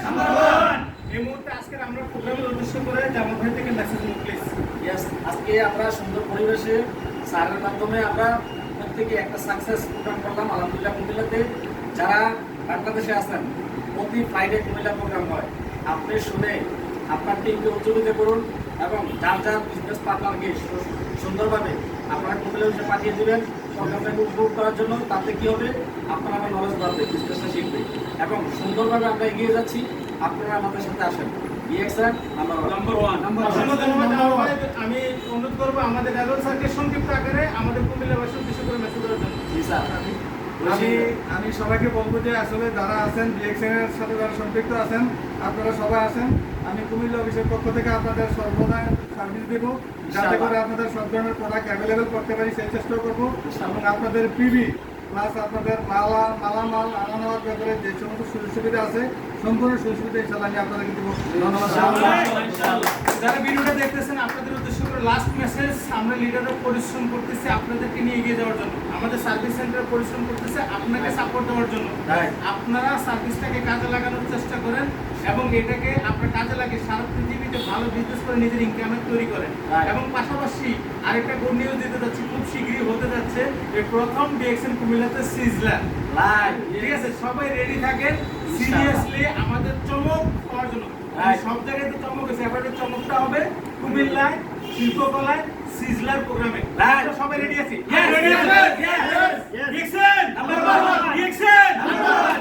Number one. এই মুহূর্তে আজকের আমরা প্রোগ্রামের উদ্দেশ্য করে জামাল ভাই থেকে মেসেজ দিন প্লিজ। ইয়েস, আজকে আমরা সুন্দর পরিবেশে স্যারের মাধ্যমে আমরা প্রত্যেকে একটা সাকসেস প্রোগ্রাম করলাম আলহামদুলিল্লাহ। কুমিল্লাতে যারা বাংলাদেশে আছেন প্রতি ফ্রাইডে কুমিল্লা প্রোগ্রাম হয়, আপনি শুনে আপনার টিমকে উজ্জীবিত করুন এবং যার যার বিজনেস পার্টনারকে সুন্দরভাবে আপনারা কুমিল্লা অফিসে পাঠিয়ে দেবেন প্রোগ্রামটাকে উপভোগ করার জন্য। তাতে কী হবে, আপনারা আমার নলেজ বাড়বে, বিজনেসটা শিখবে এবং সুন্দরভাবে আমরা এগিয়ে যাচ্ছি। আপনারা আমাদের সাথে আসেন। বিএক্সআর নাম্বার ওয়ান। আমি অনুরোধ করবো আমাদের রেজাল্ট স্যারকে সংক্ষিপ্ত আকারে আমাদের কুমিল্লাবাসী উদ্দেশ্য করে মেসেজ দেওয়ার জন্য। জি স্যার। আমি সবাইকে বলবো যে আসলে যারা আছেন বিএক্সএন এর সাথে যারা সম্পৃক্ত আছেন আপনারা সবাই আছেন। আমি কুমিল্লা অফিসের পক্ষ থেকে আপনাদের সর্বদা সার্ভিস দেবো, যাতে করে আপনাদের সব ধরনের প্রোডাক্ট অ্যাভেলেবেল করতে পারি সেই চেষ্টা করবো। এবং আপনাদের পিবি প্লাস আপনাদের মালামাল আনা নেওয়ার ব্যাপারে যে সমস্ত সুযোগ সুবিধা আছে সম্পূর্ণ সুযোগ সুবিধা ইনশাআল্লাহ আমি আপনাদেরকে দেবো। ধন্যবাদ। যারা ভিডিওটা দেখতেছেন আপনাদের উদ্দেশ্য করে লাস্ট মেসেজ, আমরা লিডাররা পরিশ্রম করতেছি আপনাদেরকে নিয়ে এগিয়ে যাওয়ার জন্য, আমাদের সার্ভিস সেন্টার পরিশ্রম করতেছে আপনাকে সাপোর্ট দেওয়ার জন্য। আপনারা সার্ভিসটাকে কাজে লাগানোর চেষ্টা করেন এবং এটাকে আপনার কাজে লাগে সারা পৃথিবীতে ভালো বিজনেস করে নিজের ইনকামের তৈরি করেন। এবং পাশাপাশি আরেকটা গুড নিউজ দিতে যাচ্ছি, খুব শীঘ্রই হতে যাচ্ছে এই প্রথম বিএক্সএন কুমিল্লাতে সিজলার লাইভ। ঠিক আছে, সবাই রেডি থাকেন সিরিয়াসলি আমাদের চমক পাওয়ার জন্য। সব জায়গায় তো চমক আছে, এবারে চমকটা হবে কুমিল্লায় শিল্পকলায় সিজলার প্রোগ্রামে। সবাই রেডি আছি? Yes, yes, yes, yes. BXN number one, BXN number one.